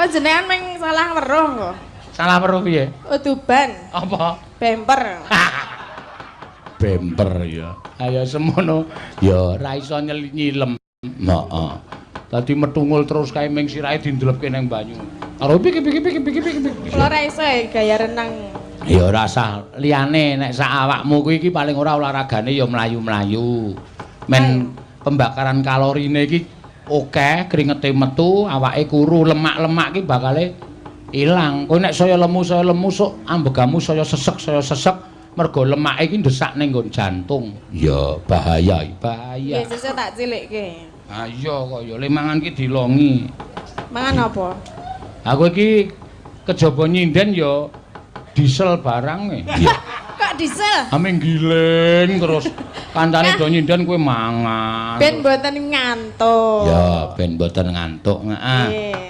Panjenengan meng salah weruh kok. Salah weruh piye? Utuban. Apa? Bemper. Bemper ya. Ayo semono ya ora iso nyilem. Heeh. Dadi metungul terus kae ming sirahe dindelepke nang banyu. Karo piki. Kula ora iso gaya renang. Ya ora usah liyane nek sak awakmu kuwi iki paling ora olahragane ya mlayu-mlayu. Men pembakaran kalorine iki akeh, kringete metu, awake kuru, lemak-lemak iki bakale ilang. Kowe nek saya lemu sok ambegamu saya sesek mergo lemak iki ndesak ning nggon jantung. Ya bahaya. Ya sesuk tak cilikke. Ha iya kok ya le mangan ki dilongi. Mangan apa? Aku iki kejaba nyinden ya diesel barang e. Iya. Kok diesel? Ame giling terus kancane do nyinden kowe mangan. Ben mboten ngantuk. Ya ben mboten ngantuk. Heeh. Nggih.